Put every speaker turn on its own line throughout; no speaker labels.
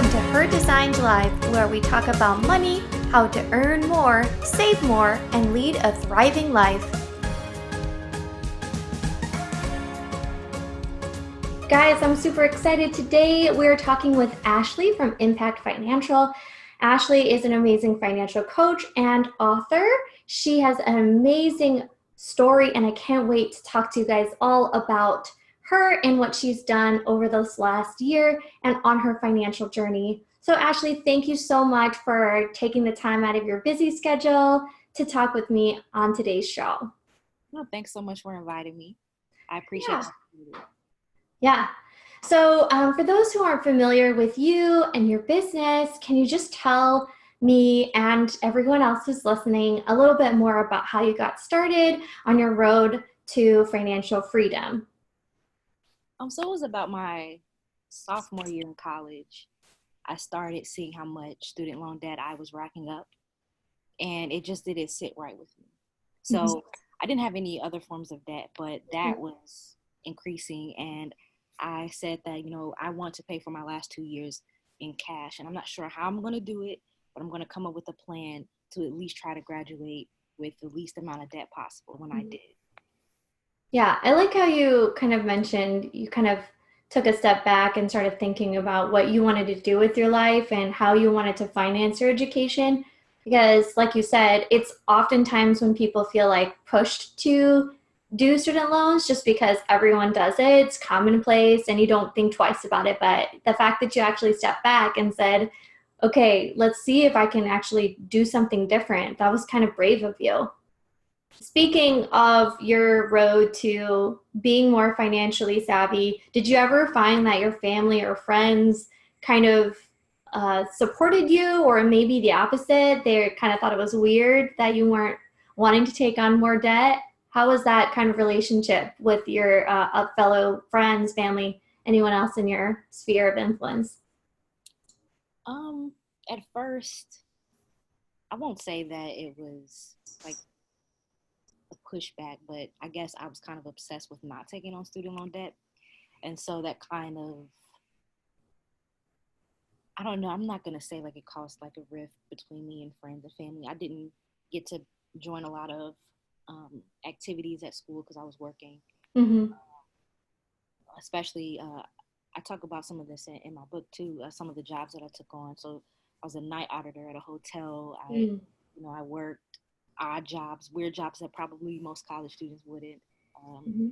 Welcome to Her Designed Life, where we talk about money, how to earn more, save more, and lead a thriving life. Guys, I'm super excited. Today we're talking with Ashley from Impact Financial. Ashley is an amazing financial coach and author. She has an amazing story, and I can't wait to talk to you guys all about her and what she's done over this last year and on her financial journey. So Ashley, thank you so much for taking the time out of your busy schedule to talk with me on today's show.
No, thanks so much for inviting me. I appreciate it.
Yeah. So for those who aren't familiar with you and your business, can you just tell me and everyone else who's listening a little bit more about how you got started on your road to financial freedom?
So it was about my sophomore year in college. I started seeing how much student loan debt I was racking up, and it just didn't sit right with me. So I didn't have any other forms of debt, but that was increasing, and I said that, I want to pay for my last 2 years in cash, and I'm not sure how I'm going to do it, but I'm going to come up with a plan to at least try to graduate with the least amount of debt possible when I did.
Yeah, I like how you kind of mentioned you kind of took a step back and started thinking about what you wanted to do with your life and how you wanted to finance your education. Because, like you said, it's oftentimes when people feel like pushed to do student loans just because everyone does it, it's commonplace, and you don't think twice about it. But the fact that you actually stepped back and said, okay, let's see if I can actually do something different, that was kind of brave of you. Speaking of your road to being more financially savvy, did you ever find that your family or friends kind of supported you, or maybe the opposite? They kind of thought it was weird that you weren't wanting to take on more debt. How was that kind of relationship with your fellow friends, family, anyone else in your sphere of influence?
At first, I won't say that it was like a pushback, but I guess I was kind of obsessed with not taking on student loan debt. And so that kind of, I don't know, I'm not going to say like it caused like a rift between me and friends and family. I didn't get to join a lot of activities at school because I was working.
Mm-hmm.
Especially, I talk about some of this in my book too, some of the jobs that I took on. So I was a night auditor at a hotel. I worked odd jobs, weird jobs that probably most college students wouldn't.
Mm-hmm.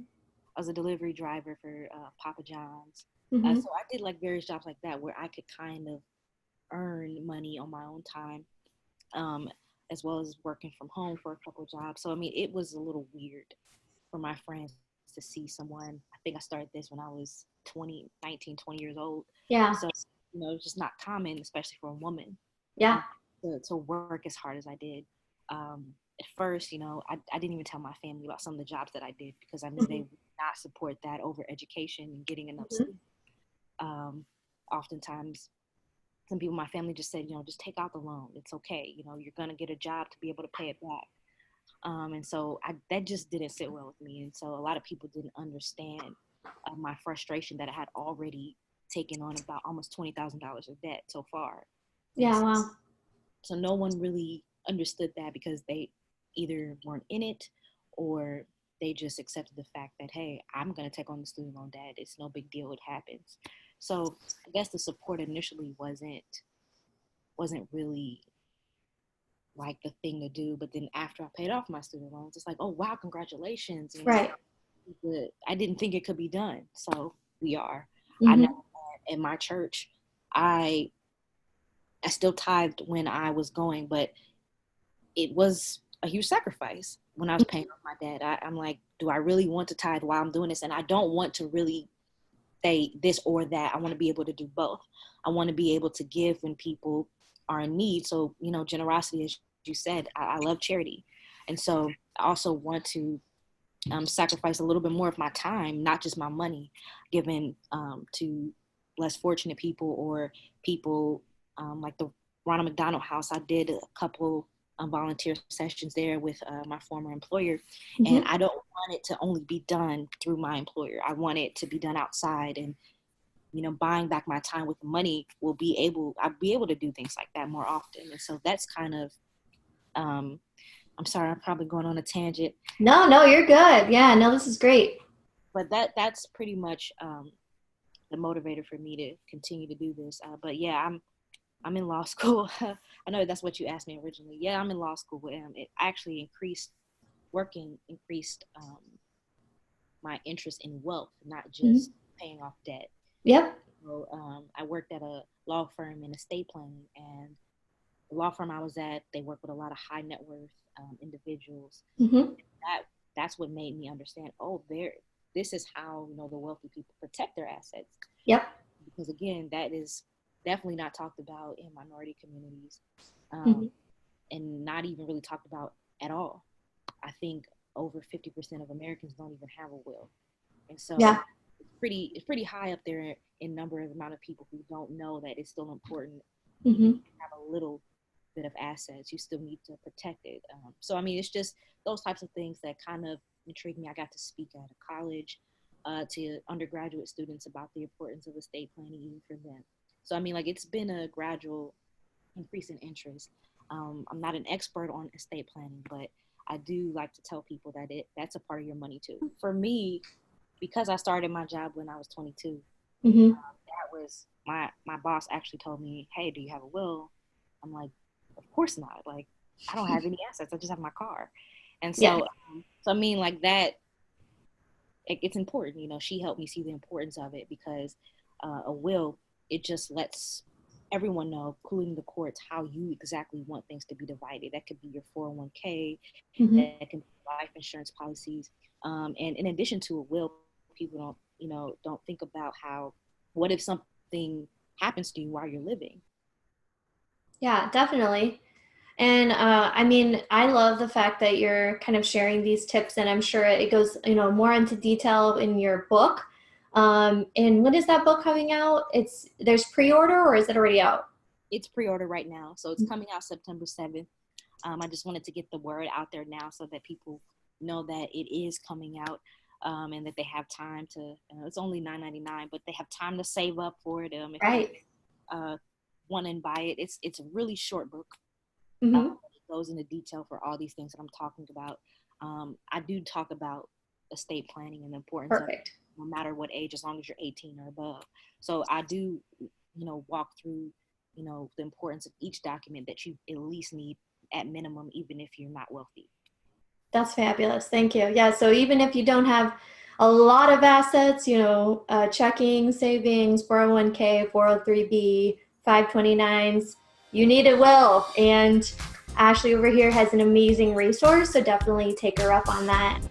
I was a delivery driver for Papa John's.
Mm-hmm.
So I did like various jobs like that where I could kind of earn money on my own time, as well as working from home for a couple of jobs. So, I mean, it was a little weird for my friends to see someone. I think I started this when I was 19, 20 years old.
Yeah.
So, it's just not common, especially for a woman.
Yeah.
To work as hard as I did. At first, I didn't even tell my family about some of the jobs that I did because I knew they would not support that over education and getting enough sleep. Oftentimes, some people in my family just said, just take out the loan. It's okay. You're going to get a job to be able to pay it back. And so that just didn't sit well with me. And so a lot of people didn't understand my frustration that I had already taken on about almost $20,000 of debt so far.
Yeah. Wow.
So no one really understood that because they either weren't in it or they just accepted the fact that, hey, I'm going to take on the student loan debt. It's no big deal. It happens. So I guess the support initially wasn't really like the thing to do. But then after I paid off my student loans, it's like, oh, wow, congratulations. And
right.
I didn't think it could be done. So we are.
Mm-hmm.
I know that in my church, I still tithed when I was going, but it was a huge sacrifice when I was paying off my debt. I'm like, do I really want to tithe while I'm doing this? And I don't want to really say this or that. I want to be able to do both. I want to be able to give when people are in need. So, generosity, as you said, I love charity. And so I also want to sacrifice a little bit more of my time, not just my money, given to less fortunate people or people like the Ronald McDonald House. I did a couple volunteer sessions there with my former employer. Mm-hmm. And I don't want it to only be done through my employer. I want it to be done outside. And buying back my time with money, I'll be able to do things like that more often. And so that's kind of, I'm sorry, I'm probably going on a tangent,
No, no, you're good. Yeah, no, this is great.
but that's pretty much the motivator for me to continue to do this. But yeah, I'm in law school. I know that's what you asked me originally. Yeah, I'm in law school. It actually increased my interest in wealth, not
Mhm.
just paying off debt.
Yep.
So I worked at a law firm in estate planning, and the law firm I was at, they work with a lot of high net worth individuals.
Hmm.
That that's what made me understand. Oh, this is how the wealthy people protect their assets,
Yep.
because again, that is definitely not talked about in minority communities, um,
Hmm.
and not even really talked about at all. I think over 50% of Americans don't even have a will, and so
Yeah.
it's pretty high up there in number of amount of people who don't know that it's still important, even if
Hmm.
you have a little bit of assets, you still need to protect it. So I mean, it's just those types of things that kind of intrigued me. I got to speak at a college to undergraduate students about the importance of estate planning even for them. So I mean, like, it's been a gradual increase in interest. I'm not an expert on estate planning, but I do like to tell people that that's a part of your money too. For me, because I started my job when I was 22,
Hmm.
that was my boss actually told me, "Hey, do you have a will?" I'm like, "Of course not. Like, I don't have any assets. I just have my car." And
Yeah.
so I mean, like that, it's important. She helped me see the importance of it, because a will, it just lets everyone know, including the courts, how you exactly want things to be divided. That could be your 401k,
Hmm.
that can be life insurance policies. And in addition to a will, people don't think about how, what if something happens to you while you're living?
Yeah, definitely. And I mean, I love the fact that you're kind of sharing these tips, and I'm sure it goes, more into detail in your book. And when is that book coming out? There's pre-order, or is it already out?
It's pre-order right now, so it's coming out September 7th. I just wanted to get the word out there now so that people know that it is coming out, and that they have time to. It's only $9.99, but they have time to save up for it. If they
Right.
uh, want to buy it, it's a really short book.
Hmm.
It goes into detail for all these things that I'm talking about. I do talk about estate planning and the importance of it,
Perfect.
no matter what age, as long as you're 18 or above. So I do, walk through, the importance of each document that you at least need at minimum, even if you're not wealthy.
That's fabulous. Thank you. Yeah. So even if you don't have a lot of assets, checking, savings, 401k, 403b, 529s, you need a will. And Ashley over here has an amazing resource. So definitely take her up on that.